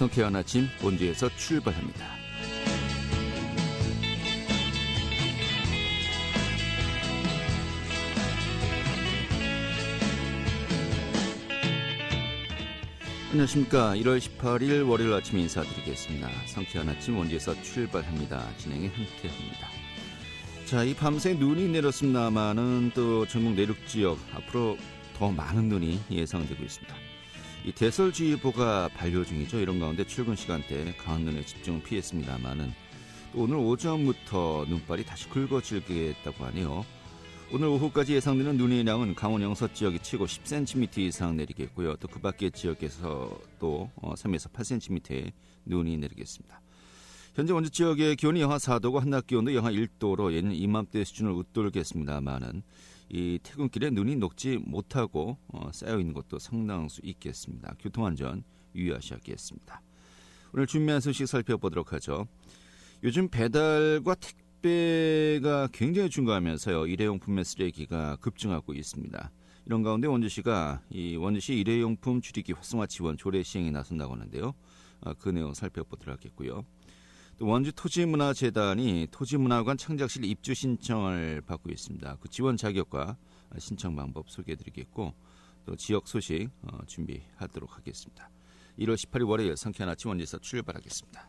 성쾌한 아침 본주에서 출발합니다. 안녕하십니까. 1월 18일 월요일 아침 인사드리겠습니다. 성쾌한 아침 본주에서 출발합니다. 진행의 함께합니다. 자, 이 밤새 눈이 내렸습니다만은 또 전국 내륙 지역 앞으로 더 많은 눈이 예상되고 있습니다. 이 대설주의보가 발효 중이죠. 이런 가운데 출근 시간대 강한 눈에 집중 피했습니다만은 또 오늘 오전부터 눈발이 다시 굵어지겠다고 하네요. 오늘 오후까지 예상되는 눈의 양은 강원 영서 지역이 최고 10cm 이상 내리겠고요. 또 그 밖의 지역에서 또 3에서 8cm의 눈이 내리겠습니다. 현재 원주 지역의 기온이 영하 4도고 한낮 기온도 영하 1도로 예년 이맘때 수준을 웃돌겠습니다만은 이 퇴근길에 눈이 녹지 못하고 쌓여있는 것도 상당한 수 있겠습니다. 교통안전 유의하셔야겠습니다. 오늘 준비한 소식 살펴보도록 하죠. 요즘 배달과 택배가 굉장히 증가하면서요. 일회용품의 쓰레기가 급증하고 있습니다. 이런 가운데 원주시가 이 원주시 일회용품 줄이기 활성화 지원 조례 시행에 나선다고 하는데요. 그 내용 살펴보도록 하겠고요. 또 원주 토지문화재단이 토지문화관 창작실 입주 신청을 받고 있습니다. 그 지원 자격과 신청 방법 소개해드리겠고 또 지역 소식 준비하도록 하겠습니다. 1월 18일 월요일 성쾌한 아침 원주에서 출발하겠습니다.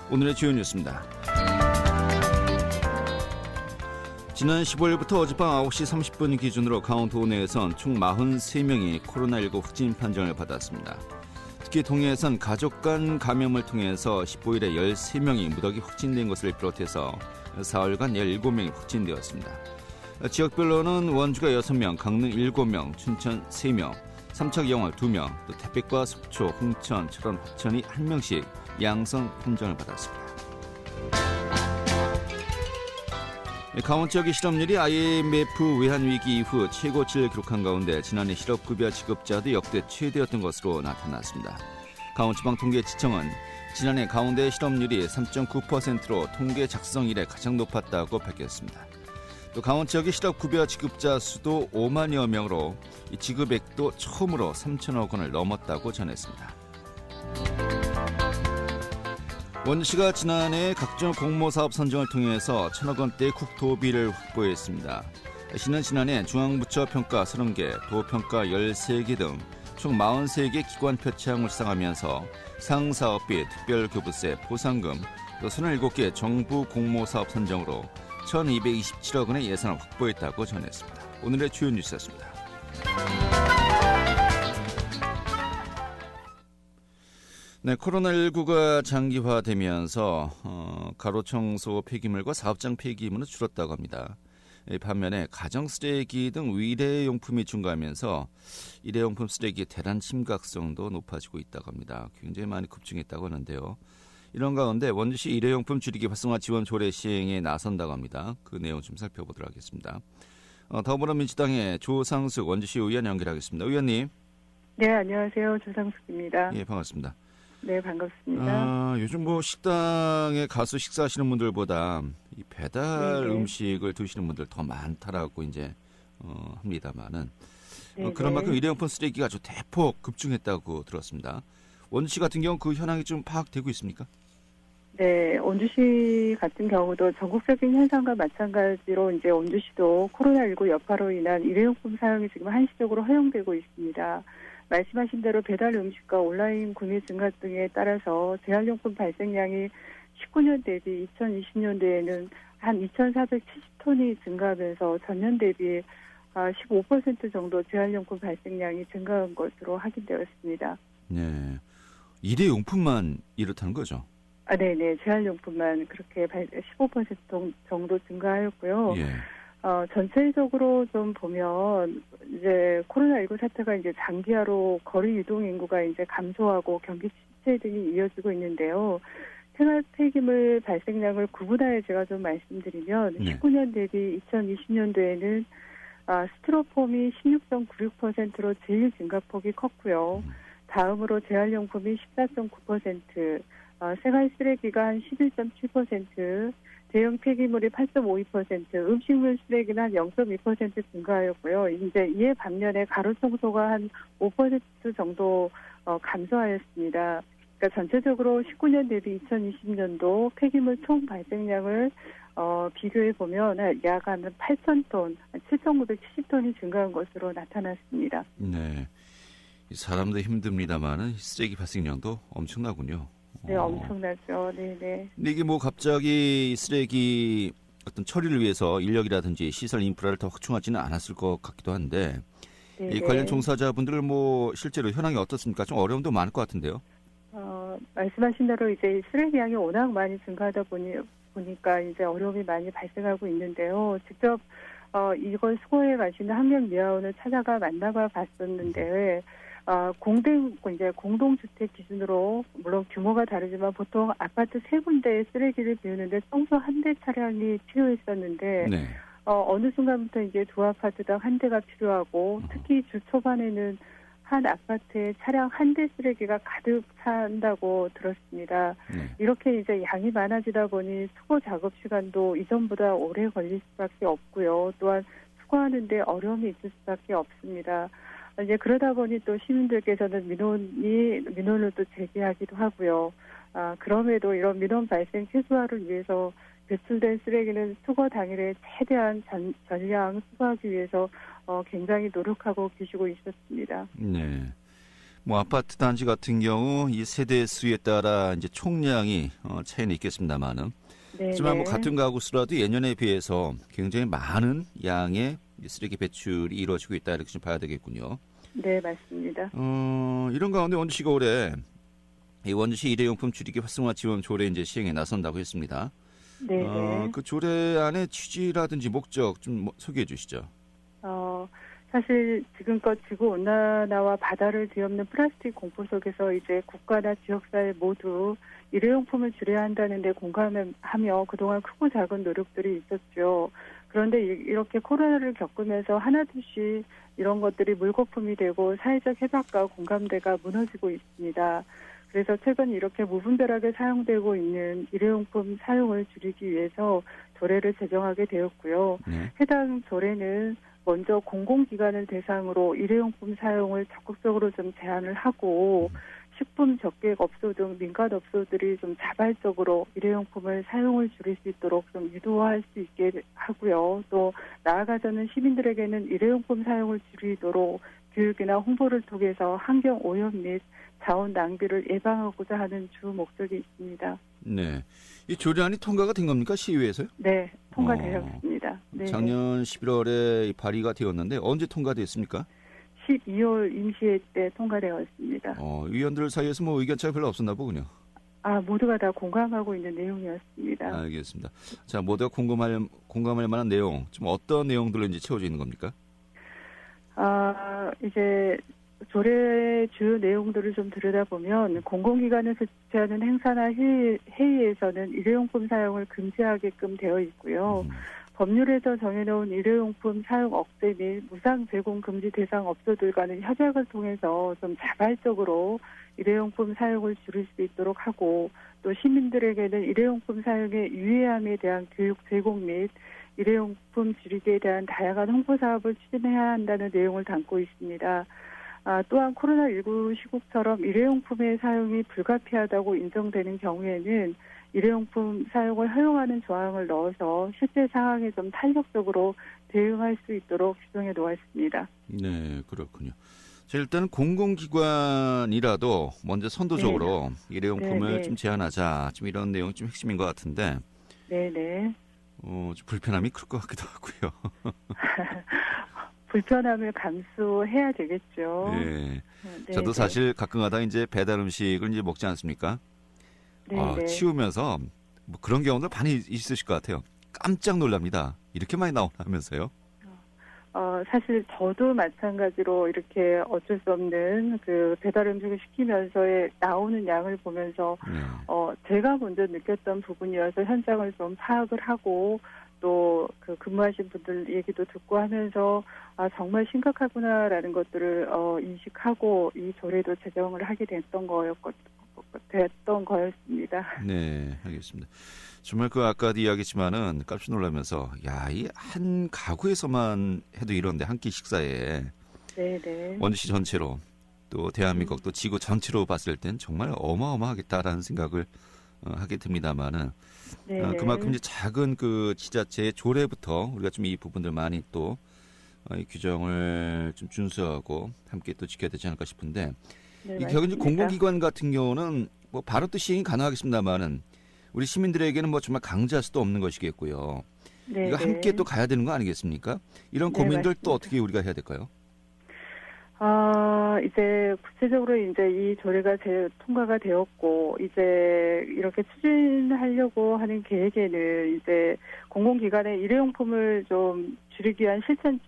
오늘의 주요 뉴스입니다. 지난 15일부터 어젯밤 9시 30분 기준으로 강원도 내에선 총 43명이 코로나19 확진 판정을 받았습니다. 특히 동해에선 가족 간 감염을 통해서 15일에 13명이 무더기 확진된 것을 비롯해서 사흘간 17명이 확진되었습니다. 지역별로는 원주가 6명, 강릉 7명, 춘천 3명, 삼척 영월 2명, 또 태백과 속초, 홍천, 철원, 화천이 1명씩 양성 판정을 받았습니다. 강원 지역의 실업률이 IMF 외환위기 이후 최고치를 기록한 가운데 지난해 실업급여 지급자도 역대 최대였던 것으로 나타났습니다. 강원지방통계지청은 지난해 강원도의 실업률이 3.9%로 통계 작성 이래 가장 높았다고 밝혔습니다. 또 강원 지역의 실업급여 지급자 수도 5만여 명으로 이 지급액도 처음으로 3천억 원을 넘었다고 전했습니다. 원주시가 지난해 각종 공모사업 선정을 통해서 1,000억 원대의 국토비를 확보했습니다. 시는 지난해 중앙부처 평가 30개, 도평가 13개 등 총 43개 기관 표창을 수상하면서 상사업비, 특별교부세, 보상금, 또 37개 정부 공모사업 선정으로 1,227억 원의 예산을 확보했다고 전했습니다. 오늘의 주요 뉴스였습니다. 네, 코로나19가 장기화되면서 가로청소 폐기물과 사업장 폐기물은 줄었다고 합니다. 반면에 가정쓰레기 등 일회용품이 증가하면서 일회용품 쓰레기의 대란 심각성도 높아지고 있다고 합니다. 굉장히 많이 급증했다고 하는데요. 이런 가운데 원주시 일회용품 줄이기 활성화 지원 조례 시행에 나선다고 합니다. 그 내용 좀 살펴보도록 하겠습니다. 더불어민주당의 조상숙 원주시 의원 연결하겠습니다. 의원님. 네, 안녕하세요. 조상숙입니다. 예, 반갑습니다. 네, 반갑습니다. 요즘 식당에 가서 식사하시는 분들보다 이 배달 네네. 음식을 드시는 분들 더 많다라고 이제 합니다만은 그런 만큼 일회용품 쓰레기가 아주 대폭 급증했다고 들었습니다. 원주시 같은 경우 그 현황이 좀 파악되고 있습니까? 네, 원주시 같은 경우도 전국적인 현상과 마찬가지로 이제 원주시도 코로나19 여파로 인한 일회용품 사용이 지금 한시적으로 허용되고 있습니다. 말씀하신 대로 배달 음식과 온라인 구매 증가 등에 따라서 재활용품 발생량이 19년 대비 2020년도에는 한 2,470톤이 증가하면서 전년 대비 15% 정도 재활용품 발생량이 증가한 것으로 확인되었습니다. 네, 일회용품만 이렇다는 거죠? 네네. 재활용품만 그렇게 15% 정도 증가하였고요. 예. 전체적으로 좀 보면 이제 코로나19 사태가 이제 장기화로 거리 유동 인구가 이제 감소하고 경기 침체 등이 이어지고 있는데요. 생활 폐기물 발생량을 구분하여 제가 좀 말씀드리면 19년 대비 2020년도에는 스티로폼이 16.96%로 제일 증가폭이 컸고요. 다음으로 재활용품이 14.9%, 생활 쓰레기가 한 11.7%, 대형 폐기물이 8.52%, 음식물 쓰레기는 한 0.2% 증가하였고요. 이제 이에 반면에 가루 청소가 한 5% 정도 감소하였습니다. 그러니까 전체적으로 19년 대비 2020년도 폐기물 총 발생량을 비교해 보면 약 한 8,000톤, 7,970톤이 증가한 것으로 나타났습니다. 네, 사람도 힘듭니다만은 쓰레기 발생량도 엄청나군요. 네, 엄청나죠. 네네. 근데 이게 뭐 갑자기 쓰레기 어떤 처리를 위해서 인력이라든지 시설 인프라를 더 확충하지는 않았을 것 같기도 한데 네네. 이 관련 종사자분들 뭐 실제로 현황이 어떻습니까? 좀 어려움도 많을 것 같은데요. 말씀하신 대로 이제 쓰레기 양이 워낙 많이 증가하다 보니까 이제 어려움이 많이 발생하고 있는데요. 직접 이걸 수거해 가시는 환경미화원을 찾아가 만나봐 봤었는데 이제 공동주택 기준으로 물론 규모가 다르지만 보통 아파트 3군데에 쓰레기를 비우는데 청소 한 대 차량이 필요했었는데 네. 어느 순간부터 이제 두 아파트당 한 대가 필요하고 특히 주 초반에는 한 아파트에 차량 한 대 쓰레기가 가득 찬다고 들었습니다. 네. 이렇게 이제 양이 많아지다 보니 수거 작업 시간도 이전보다 오래 걸릴 수밖에 없고요. 또한 수거하는데 어려움이 있을 수밖에 없습니다. 이제 그러다 보니 또 시민들께서는 민원을 또 제기하기도 하고요. 그럼에도 이런 민원 발생 최소화를 위해서 배출된 쓰레기는 수거 당일에 최대한 전량 수거하기 위해서 굉장히 노력하고 계시고 있었습니다. 네. 뭐 아파트 단지 같은 경우 이 세대 수에 따라 이제 총량이 차이는 있겠습니다만은, 하지만 뭐 같은 가구 수라도 예년에 비해서 굉장히 많은 양의 쓰레기 배출이 이루어지고 있다 이렇게 좀 봐야 되겠군요. 네, 맞습니다. 이런 가운데 원주시가 올해 이 원주시 일회용품 줄이기 활성화 지원 조례 이제 시행에 나선다고 했습니다. 네. 그 조례 안의 취지라든지 목적 좀 소개해 주시죠. 사실 지금껏 지구 온난화와 바다를 뒤엎는 플라스틱 공포 속에서 이제 국가나 지역사회 모두 일회용품을 줄여야 한다는 데 공감하며 그동안 크고 작은 노력들이 있었죠. 그런데 이렇게 코로나를 겪으면서 하나둘씩 이런 것들이 물거품이 되고 사회적 해박과 공감대가 무너지고 있습니다. 그래서 최근 이렇게 무분별하게 사용되고 있는 일회용품 사용을 줄이기 위해서 조례를 제정하게 되었고요. 네. 해당 조례는 먼저 공공기관을 대상으로 일회용품 사용을 적극적으로 좀 제한을 하고 식품 적객 업소 등 민간 업소들이 좀 자발적으로 일회용품을 사용을 줄일 수 있도록 좀 유도할 수 있게 하고요. 또 나아가서는 시민들에게는 일회용품 사용을 줄이도록 교육이나 홍보를 통해서 환경 오염 및 자원 낭비를 예방하고자 하는 주 목적이 있습니다. 네, 이 조례안이 통과가 된 겁니까 시의회에서요? 네, 통과되었습니다. 네. 작년 11월에 발의가 되었는데 언제 통과됐습니까? 12월 임시회 때 통과되었습니다. 위원들 사이에서 뭐 의견 차이 별로 없었나 보군요. 모두가 다 공감하고 있는 내용이었습니다. 알겠습니다. 자, 모두가 공감할 만한 내용, 좀 어떤 내용들로 이제 채워져 있는 겁니까? 이제 조례 주요 내용들을 좀 들여다보면 공공기관에서 주최하는 행사나 회의에서는 일회용품 사용을 금지하게끔 되어 있고요. 법률에서 정해놓은 일회용품 사용 억제 및 무상 제공 금지 대상 업소들과는 협약을 통해서 좀 자발적으로 일회용품 사용을 줄일 수 있도록 하고 또 시민들에게는 일회용품 사용의 유해함에 대한 교육 제공 및 일회용품 줄이기에 대한 다양한 홍보 사업을 추진해야 한다는 내용을 담고 있습니다. 또한 코로나19 시국처럼 일회용품의 사용이 불가피하다고 인정되는 경우에는 일회용품 사용을 허용하는 조항을 넣어서 실제 상황에 좀 탄력적으로 대응할 수 있도록 규정해 놓았습니다. 네, 그렇군요. 자, 일단 공공기관이라도 먼저 선도적으로 일회용품을 좀 제한하자. 좀 이런 내용이 좀 핵심인 것 같은데. 네네. 좀 불편함이 클 것 같기도 하고요. 불편함을 감수해야 되겠죠. 네. 저도 사실 가끔가다 이제 배달 음식을 이제 먹지 않습니까? 치우면서 뭐 그런 경우들 많이 있으실 것 같아요. 깜짝 놀랍니다. 이렇게 많이 나오나 하면서요. 사실 저도 마찬가지로 이렇게 어쩔 수 없는 그 배달 음식을 시키면서의 나오는 양을 보면서 제가 먼저 느꼈던 부분이어서 현장을 좀 파악을 하고 또 그 근무하신 분들 얘기도 듣고 하면서 정말 심각하구나라는 것들을 인식하고 이 조례도 제정을 하게 됐던 됐던 거였습니다. 네, 알겠습니다. 정말 그 아까도 이야기했지만은 깜짝 놀라면서 이 한 가구에서만 해도 이런데 한 끼 식사에 네네. 원주시 전체로 또 대한민국 또 지구 전체로 봤을 땐 정말 어마어마하겠다라는 생각을 하게 듭니다만은 그만큼 이제 작은 그 지자체의 조례부터 우리가 좀 이 부분들 많이 또 이 규정을 좀 준수하고 함께 또 지켜야 되지 않을까 싶은데 이 결국 공공기관 같은 경우는 뭐 바로 또 시행이 가능하겠습니다만은 우리 시민들에게는 뭐 정말 강제할 수도 없는 것이겠고요. 이거 함께 또 가야 되는 거 아니겠습니까? 이런 고민들 또 어떻게 우리가 해야 될까요? 이제 구체적으로 이제 이 조례가 통과가 되었고 이제 이렇게 추진하려고 하는 계획에는 이제 공공기관의 일회용품을 좀 줄이기 위한 실천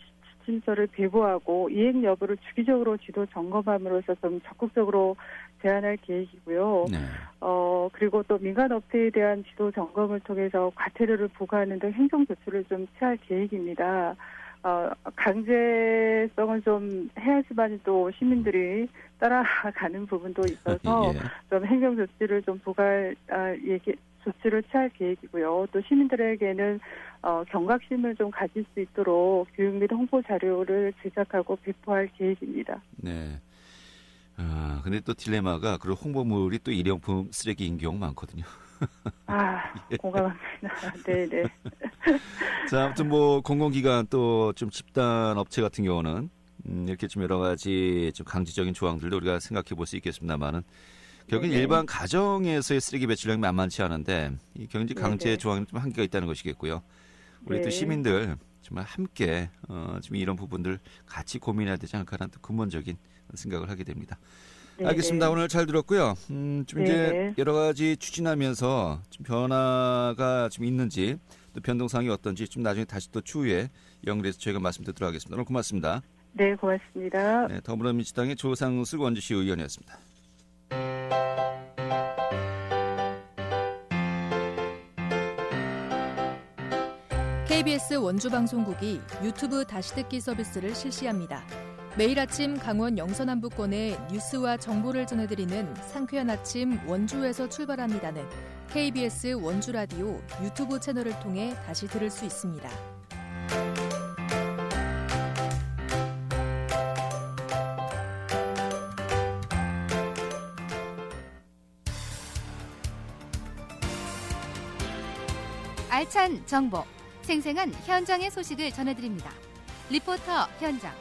지침서를 배부하고 이행 여부를 주기적으로 지도 점검함으로써 좀 적극적으로 제안할 계획이고요. 네. 그리고 또 민간 업체에 대한 지도 점검을 통해서 과태료를 부과하는 등 행정 조치를 좀 취할 계획입니다. 강제성은 좀 해야지만 또 시민들이 따라가는 부분도 있어서 좀 행정 조치를 좀 조치를 취할 계획이고요. 또 시민들에게는 경각심을 좀 가질 수 있도록 교육 및 홍보 자료를 제작하고 배포할 계획입니다. 네. 근데 또 딜레마가 그런 홍보물이 또 일회용품 쓰레기인 경우 많거든요. 공감합니다. 네네. 자, 아무튼 뭐 공공기관 또 좀 집단 업체 같은 경우는 이렇게 좀 여러 가지 좀 강제적인 조항들도 우리가 생각해 볼 수 있겠습니다만은 결국은 일반 가정에서의 쓰레기 배출량이 만만치 않은데 이 경제 강제 조항이 좀 한계가 있다는 것이겠고요. 우리 또 시민들 정말 함께 좀 이런 부분들 같이 고민해야 되지 않을까라는 또 근본적인 생각을 하게 됩니다. 알겠습니다. 오늘 잘 들었고요. 좀 이제 여러 가지 추진하면서 좀 변화가 좀 있는지 또 변동사항이 어떤지 좀 나중에 다시 또 추후에 연결해서 저희가 말씀드리도록 하겠습니다. 오늘 고맙습니다. 네, 고맙습니다. 네, 더불어민주당의 조상숙 원주시 의원이었습니다. KBS 원주방송국이 유튜브 다시 듣기 서비스를 실시합니다. 매일 아침 강원 영서남부권의 뉴스와 정보를 전해드리는 상쾌한 아침 원주에서 출발합니다는 KBS 원주라디오 유튜브 채널을 통해 다시 들을 수 있습니다. 알찬 정보, 생생한 현장의 소식을 전해드립니다. 리포터 현장.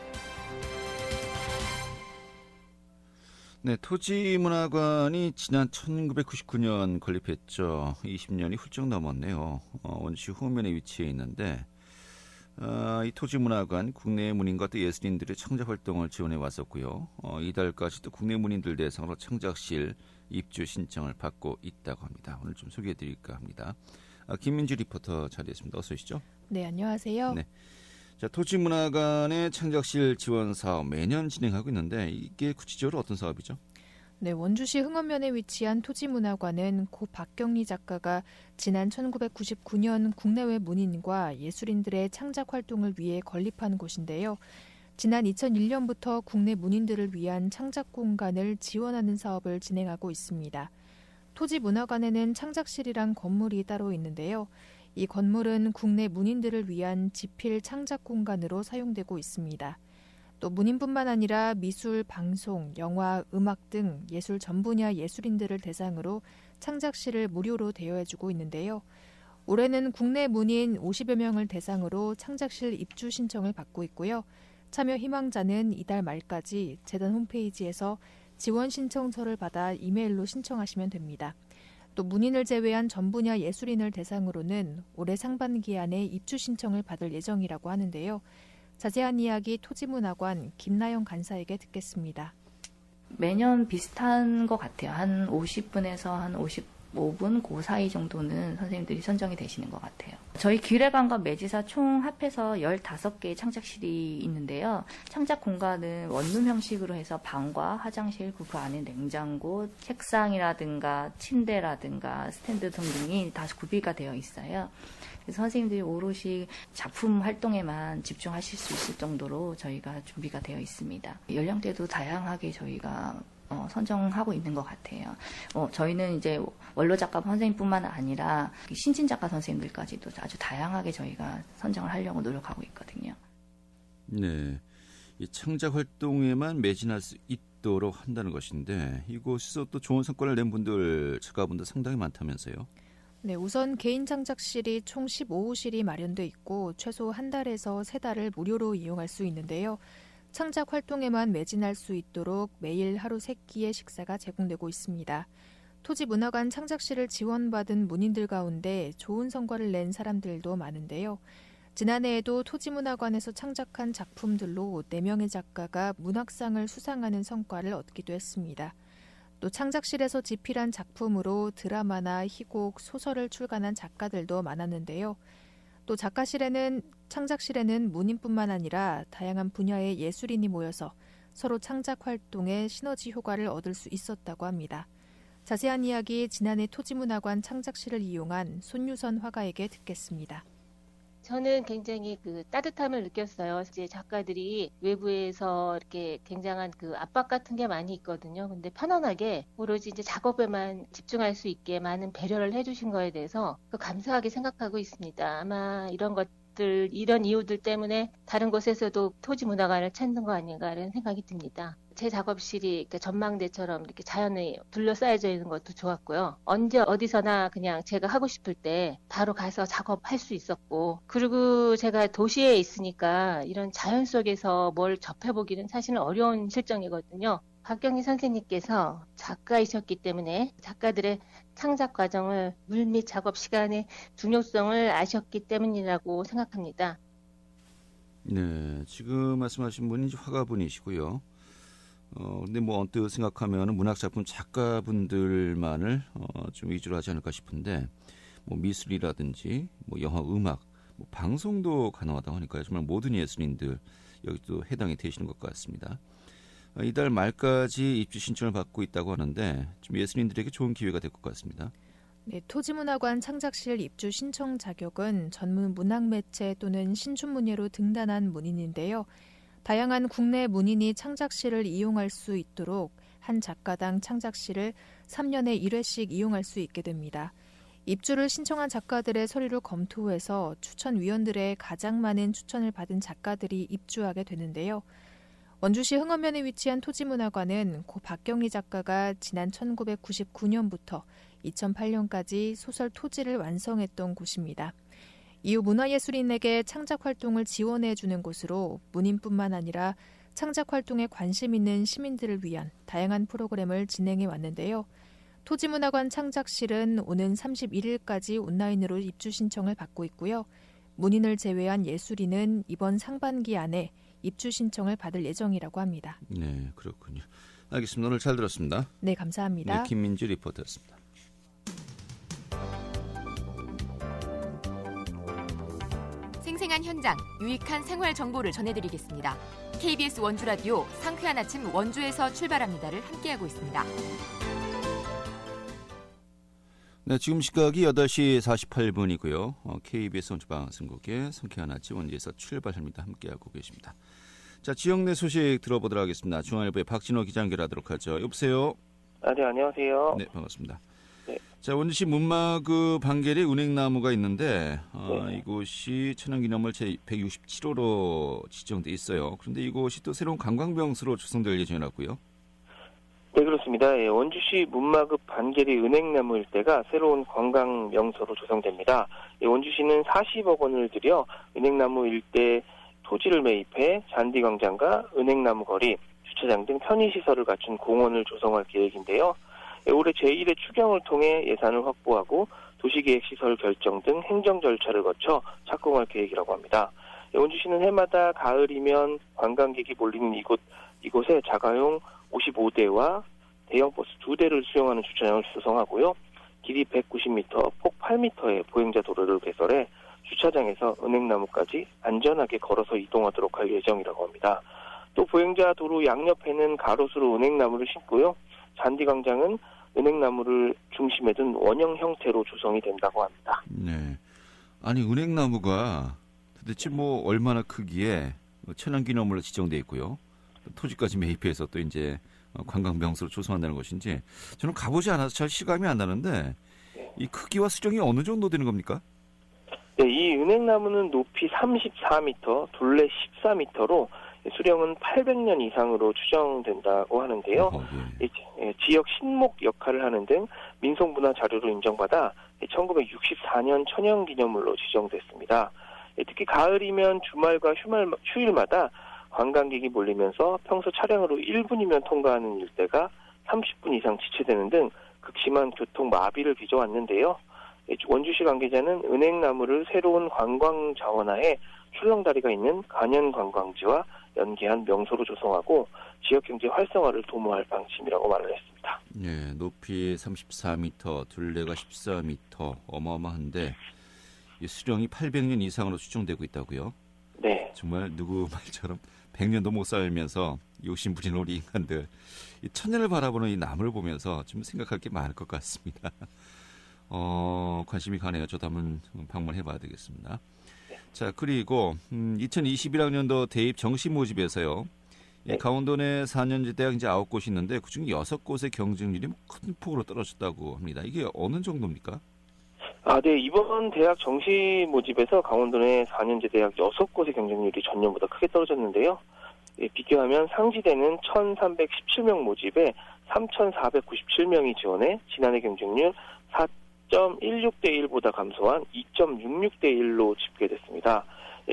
네, 토지문화관이 지난 1999년 건립했죠. 20년이 훌쩍 넘었네요. 원주시 후면에 위치해 있는데 이 토지문화관 국내 문인과 또 예술인들의 창작 활동을 지원해 왔었고요. 이달까지 또 국내 문인들 대상으로 창작실 입주 신청을 받고 있다고 합니다. 오늘 좀 소개해 드릴까 합니다. 김민주 리포터 자리했습니다. 어서 오시죠. 네, 안녕하세요. 네. 자, 토지문화관의 창작실 지원 사업 매년 진행하고 있는데 이게 구체적으로 어떤 사업이죠? 네, 원주시 흥원면에 위치한 토지문화관은 고 박경리 작가가 지난 1999년 국내외 문인과 예술인들의 창작 활동을 위해 건립한 곳인데요. 지난 2001년부터 국내 문인들을 위한 창작 공간을 지원하는 사업을 진행하고 있습니다. 토지문화관에는 창작실이란 건물이 따로 있는데요. 이 건물은 국내 문인들을 위한 지필 창작 공간으로 사용되고 있습니다. 또 문인뿐만 아니라 미술, 방송, 영화, 음악 등 예술 전 분야 예술인들을 대상으로 창작실을 무료로 대여해주고 있는데요. 올해는 국내 문인 50여 명을 대상으로 창작실 입주 신청을 받고 있고요. 참여 희망자는 이달 말까지 재단 홈페이지에서 지원 신청서를 받아 이메일로 신청하시면 됩니다. 또 문인을 제외한 전 분야 예술인을 대상으로는 올해 상반기 안에 입주 신청을 받을 예정이라고 하는데요. 자세한 이야기 토지문화관 김나영 간사에게 듣겠습니다. 매년 비슷한 것 같아요. 한 50분에서 한 55분 그 사이 정도는 선생님들이 선정이 되시는 것 같아요. 저희 기획안과 매지사 총 합해서 15개의 창작실이 있는데요. 창작 공간은 원룸 형식으로 해서 방과 화장실, 그 안에 냉장고, 책상이라든가 침대라든가 스탠드 등등이 다 구비가 되어 있어요. 그래서 선생님들이 오롯이 작품 활동에만 집중하실 수 있을 정도로 저희가 준비가 되어 있습니다. 연령대도 다양하게 저희가 선정하고 있는 것 같아요. 저희는 이제 원로 작가 선생님뿐만 아니라 신진 작가 선생님들까지도 아주 다양하게 저희가 선정을 하려고 노력하고 있거든요. 네, 이 창작 활동에만 매진할 수 있도록 한다는 것인데 이곳에서 또 좋은 성과를 낸 분들, 작가분들 상당히 많다면서요? 네, 우선 개인 창작실이 총 15호실이 마련돼 있고 최소 한 달에서 3달을 무료로 이용할 수 있는데요. 창작 활동에만 매진할 수 있도록 매일 하루 3끼의 식사가 제공되고 있습니다. 토지문화관 창작실을 지원받은 문인들 가운데 좋은 성과를 낸 사람들도 많은데요. 지난해에도 토지문화관에서 창작한 작품들로 4명의 작가가 문학상을 수상하는 성과를 얻기도 했습니다. 또 창작실에서 집필한 작품으로 드라마나 희곡, 소설을 출간한 작가들도 많았는데요. 또 창작실에는 문인뿐만 아니라 다양한 분야의 예술인이 모여서 서로 창작 활동에 시너지 효과를 얻을 수 있었다고 합니다. 자세한 이야기 지난해 토지문화관 창작실을 이용한 손유선 화가에게 듣겠습니다. 저는 굉장히 따뜻함을 느꼈어요. 이제 작가들이 외부에서 이렇게 굉장한 압박 같은 게 많이 있거든요. 근데 편안하게 오로지 이제 작업에만 집중할 수 있게 많은 배려를 해주신 거에 대해서 감사하게 생각하고 있습니다. 아마 이런 이유들 때문에 다른 곳에서도 토지문화관을 찾는 거 아닌가라는 생각이 듭니다. 제 작업실이 전망대처럼 이렇게 자연에 둘러싸여져 있는 것도 좋았고요. 언제 어디서나 그냥 제가 하고 싶을 때 바로 가서 작업할 수 있었고, 그리고 제가 도시에 있으니까 이런 자연 속에서 뭘 접해보기는 사실은 어려운 실정이거든요. 박경리 선생님께서 작가이셨기 때문에 작가들의 창작 과정을 물밑 작업 시간의 중요성을 아셨기 때문이라고 생각합니다. 네, 지금 말씀하신 분이 화가분이시고요. 근데 언뜻 생각하면 문학작품 작가분들만을 좀 위주로 하지 않을까 싶은데 미술이라든지 영화, 음악, 방송도 가능하다고 하니까요. 정말 모든 예술인들 여기도 해당이 되시는 것 같습니다. 이달 말까지 입주 신청을 받고 있다고 하는데 좀 예술인들에게 좋은 기회가 될 것 같습니다. 네, 토지문화관 창작실 입주 신청 자격은 전문 문학매체 또는 신춘문예로 등단한 문인인데요. 다양한 국내 문인이 창작실을 이용할 수 있도록 한 작가당 창작실을 3년에 1회씩 이용할 수 있게 됩니다. 입주를 신청한 작가들의 서류를 검토해서 추천위원들의 가장 많은 추천을 받은 작가들이 입주하게 되는데요. 원주시 흥원면에 위치한 토지문화관은 고 박경리 작가가 지난 1999년부터 2008년까지 소설 토지를 완성했던 곳입니다. 이후 문화예술인에게 창작활동을 지원해주는 곳으로 문인뿐만 아니라 창작활동에 관심 있는 시민들을 위한 다양한 프로그램을 진행해 왔는데요. 토지문화관 창작실은 오는 31일까지 온라인으로 입주 신청을 받고 있고요. 문인을 제외한 예술인은 이번 상반기 안에 입주 신청을 받을 예정이라고 합니다. 네, 그렇군요. 알겠습니다. 오늘 잘 들었습니다. 네, 감사합니다. 네, 김민주 리포터였습니다. 생생한 현장, 유익한 생활 정보를 전해드리겠습니다. KBS 원주라디오 상쾌한 아침 원주에서 출발합니다를 함께하고 있습니다. 네, 지금 시각이 8시 48분이고요. KBS 원주방송국의 상쾌한 아침 원주에서 출발합니다. 함께하고 계십니다. 자, 지역 내 소식 들어보도록 하겠습니다. 중앙일보의 박진호 기자 연결하도록 하죠. 여보세요? 네, 안녕하세요. 네, 반갑습니다. 네. 자, 원주시 문마그 반계리 은행나무가 있는데 이곳이 천연기념물 제167호로 지정돼 있어요. 그런데 이곳이 또 새로운 관광명소로 조성될 예정이라고요? 네, 그렇습니다. 예, 원주시 문마급 반계리 은행나무 일대가 새로운 관광명소로 조성됩니다. 예, 원주시는 40억 원을 들여 은행나무 일대 토지를 매입해 잔디광장과 은행나무 거리, 주차장 등 편의시설을 갖춘 공원을 조성할 계획인데요. 예, 올해 제1회 추경을 통해 예산을 확보하고 도시계획시설 결정 등 행정 절차를 거쳐 착공할 계획이라고 합니다. 예, 원주시는 해마다 가을이면 관광객이 몰리는 이곳에 자가용 55대와 대형버스 2대를 수용하는 주차장을 조성하고요. 길이 190m, 폭 8m의 보행자 도로를 개설해 주차장에서 은행나무까지 안전하게 걸어서 이동하도록 할 예정이라고 합니다. 또 보행자 도로 양옆에는 가로수로 은행나무를 심고요. 잔디광장은 은행나무를 중심에 둔 원형 형태로 조성이 된다고 합니다. 네. 아니, 은행나무가 도대체 얼마나 크기에 천연기념물로 지정돼 있고요. 토지까지 매입해서 또 이제 관광 명소로 조성한다는 것인지 저는 가보지 않아서 잘 실감이 안 나는데 이 크기와 수령이 어느 정도 되는 겁니까? 네, 이 은행나무는 높이 34m, 둘레 14m로 수령은 800년 이상으로 추정된다고 하는데요. 지역 신목 역할을 하는 등 민속문화 자료로 인정받아 1964년 천연기념물로 지정됐습니다. 특히 가을이면 주말과 휴일마다 관광객이 몰리면서 평소 차량으로 1분이면 통과하는 일대가 30분 이상 지체되는 등 극심한 교통 마비를 빚어왔는데요. 원주시 관계자는 은행나무를 새로운 관광 자원화에 출렁다리가 있는 간현관광지와 연계한 명소로 조성하고 지역경제 활성화를 도모할 방침이라고 말을 했습니다. 네, 높이 34m, 둘레가 14m, 어마어마한데 이 수령이 800년 이상으로 추정되고 있다고요? 네. 정말 누구 말처럼 100년도 못 살면서 욕심부린 우리 인간들, 이 천년을 바라보는 이 나무를 보면서 좀 생각할 게 많을 것 같습니다. 관심이 가네요. 저도 한번 방문해봐야 되겠습니다. 자, 그리고 2021학년도 대입 정시 모집에서요. 네. 강원도 내 4년제 대학 이제 9곳이 있는데 그중 6곳의 경쟁률이 큰 폭으로 떨어졌다고 합니다. 이게 어느 정도입니까? 네. 이번 대학 정시 모집에서 강원도 내 4년제 대학 6곳의 경쟁률이 전년보다 크게 떨어졌는데요. 비교하면 상지대는 1,317명 모집에 3,497명이 지원해 지난해 경쟁률 4.16대 1보다 감소한 2.66대 1로 집계됐습니다.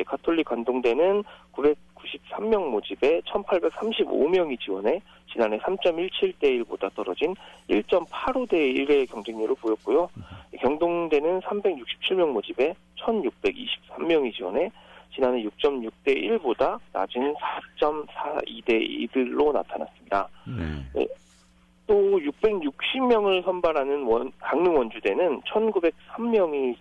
가톨릭 관동대는 993명 모집에 1,835명이 지원해 지난해 3.17대 1보다 떨어진 1.85대 1의 경쟁률을 보였고요. 경동대는 367명 모집에 1,623명이 지원해 지난해 6.6대 1보다 낮은 4.42대 1로 나타났습니다. 또 660명을 선발하는 강릉 원주대는 1,903명이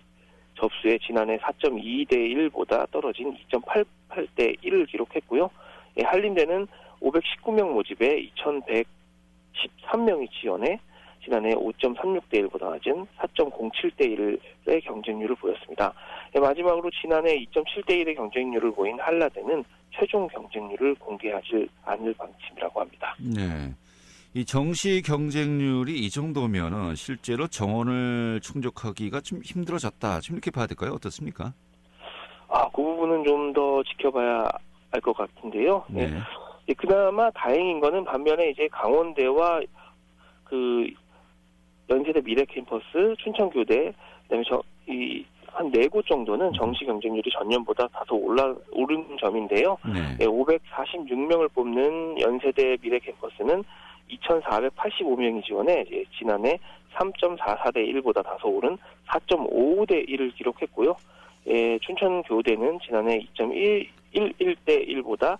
접수해 지난해 4.22대 1보다 떨어진 2.88대 1을 기록했고요. 한림대는 519명 모집에 2,113명이 지원해 지난해 5.36대 1보다 낮은 4.07대 1의 경쟁률을 보였습니다. 마지막으로 지난해 2.7대 1의 경쟁률을 보인 한라대는 최종 경쟁률을 공개하지 않을 방침이라고 합니다. 네. 이 정시 경쟁률이 이 정도면은 실제로 정원을 충족하기가 좀 힘들어졌다. 지금 이렇게 봐야 될까요? 어떻습니까? 그 부분은 좀 더 지켜봐야 할 것 같은데요. 네. 그나마 다행인 거는 반면에 이제 강원대와 그 연세대 미래캠퍼스, 춘천교대, 그다음에 한 4곳 정도는 정시 경쟁률이 전년보다 다소 오른 점인데요. 네. 546명을 뽑는 연세대 미래캠퍼스는 2,485명이 지원해 지난해 3.44대 1보다 다소 오른 4.55대 1을 기록했고요. 춘천교대는 지난해 2.11대 1보다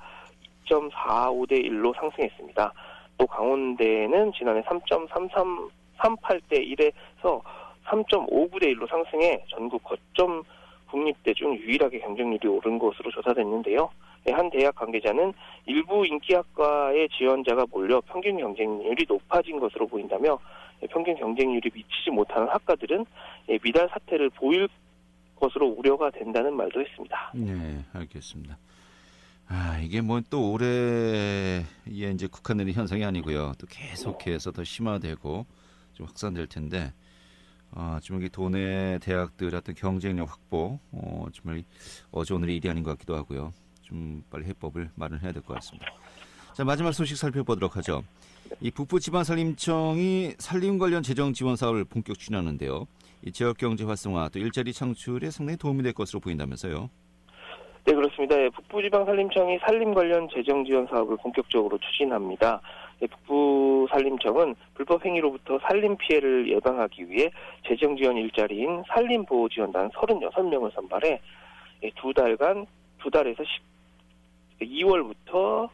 2.45대 1로 상승했습니다. 또 강원대는 지난해 3.38대 1에서 3.59대 1로 상승해 전국 거점 국립대 중 유일하게 경쟁률이 오른 것으로 조사됐는데요. 한 대학 관계자는 일부 인기학과의 지원자가 몰려 평균 경쟁률이 높아진 것으로 보인다며 평균 경쟁률이 미치지 못하는 학과들은 미달 사태를 보일 것으로 우려가 된다는 말도 했습니다. 네, 알겠습니다. 이게 뭐 또 올해에 이제 국한되는 현상이 아니고요. 또 계속해서 더 심화되고 좀 확산될 텐데, 지금 이 도내 대학들의 어떤 경쟁력 확보, 정말 어제 오늘의 일이 아닌 것 같기도 하고요. 좀 빨리 해법을 마련해야 될 것 같습니다. 자, 마지막 소식 살펴보도록 하죠. 이 북부지방산림청이 산림 관련 재정 지원 사업을 본격 추진하는데요. 이 지역 경제 활성화 또 일자리 창출에 상당히 도움이 될 것으로 보인다면서요. 네, 그렇습니다. 북부지방산림청이 산림 관련 재정 지원 사업을 본격적으로 추진합니다. 북부산림청은 불법 행위로부터 산림 피해를 예방하기 위해 재정 지원 일자리인 산림보호지원단 36명을 선발해 두 달에서 2월부터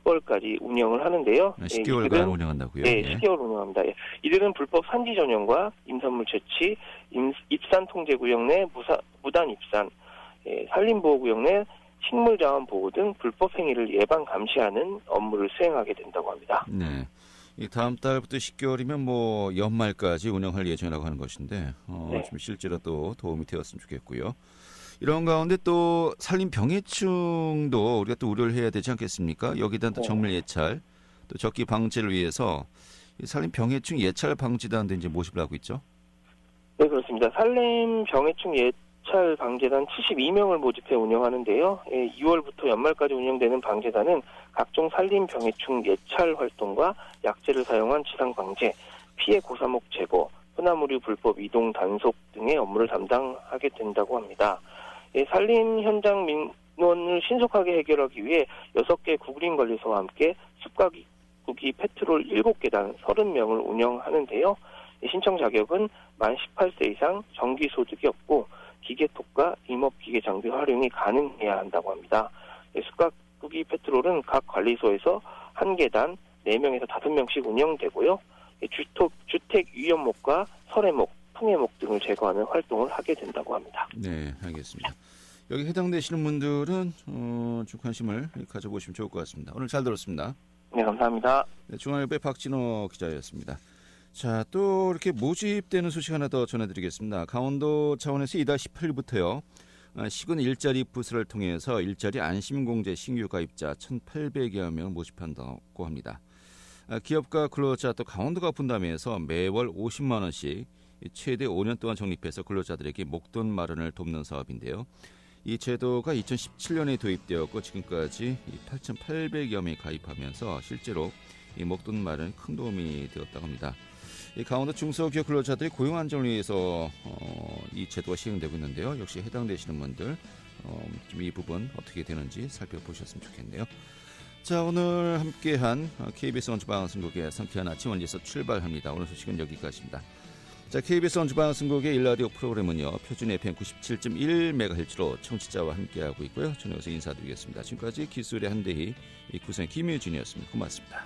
10월까지 운영을 하는데요. 10개월간 운영한다고요? 네, 10개월 운영합니다. 이들은 불법 산지 전형과 임산물 채취, 입산 통제구역 내 무단 입산, 산림보호구역 내 식물자원 보호 등 불법 행위를 예방 감시하는 업무를 수행하게 된다고 합니다. 네. 이 다음 달부터 10개월이면 뭐 연말까지 운영할 예정이라고 하는 것인데 네. 좀 실제로 또 도움이 되었으면 좋겠고요. 이런 가운데 또 산림 병해충도 우리가 또 우려를 해야 되지 않겠습니까? 여기다 또 정밀 예찰, 또 적기 방지를 위해서 산림 병해충 예찰 방지단도 이제 모집을 하고 있죠. 네, 그렇습니다. 산림 병해충 예찰 방재단 72명을 모집해 운영하는데요. 2월부터 연말까지 운영되는 방재단은 각종 산림 병해충 예찰 활동과 약재를 사용한 지상 방제, 피해 고사목 제거, 소나무류 불법 이동 단속 등의 업무를 담당하게 된다고 합니다. 산림 현장 민원을 신속하게 해결하기 위해 6개 국립관리소와 함께 숲가꾸기 패트롤 7계단 30명을 운영하는데요. 신청 자격은 만 18세 이상 정기소득이 없고 기계톡과 임업기계 장비 활용이 가능해야 한다고 합니다. 숲가꾸기 패트롤은 각 관리소에서 1계단 4명에서 5명씩 운영되고요. 주택 위험목과 설해목, 풍해목 등을 제거하는 활동을 하게 된다고 합니다. 네, 알겠습니다. 여기 해당되시는 분들은 좀 관심을 가져보시면 좋을 것 같습니다. 오늘 잘 들었습니다. 네, 감사합니다. 네, 중앙일보의 박진호 기자였습니다. 자, 또 이렇게 모집되는 소식 하나 더 전해드리겠습니다. 강원도 차원에서 이달 18일부터요. 시군 일자리 부스를 통해서 일자리 안심공제 신규 가입자 1,800여 명을 모집한다고 합니다. 기업과 근로자 또 강원도가 분담해서 매월 50만 원씩 최대 5년 동안 적립해서 근로자들에게 목돈 마련을 돕는 사업인데요. 이 제도가 2017년에 도입되었고 지금까지 8,800여 명이 가입하면서 실제로 이 목돈 마련에 큰 도움이 되었다고 합니다. 이 강원도 중소기업 근로자들의 고용 안정을 위해서 이 제도가 시행되고 있는데요. 역시 해당되시는 분들 좀 이 부분 어떻게 되는지 살펴보셨으면 좋겠네요. 자, 오늘 함께한 KBS 원주방송국의 상쾌한 아침 원지에서 출발합니다. 오늘 소식은 여기까지입니다. 자, KBS 원주방송국의 일라디오 프로그램은요. 표준 FM 97.1MHz로 청취자와 함께하고 있고요. 저는 여기서 인사드리겠습니다. 지금까지 기술의 한대희 구성 김유진이었습니다. 고맙습니다.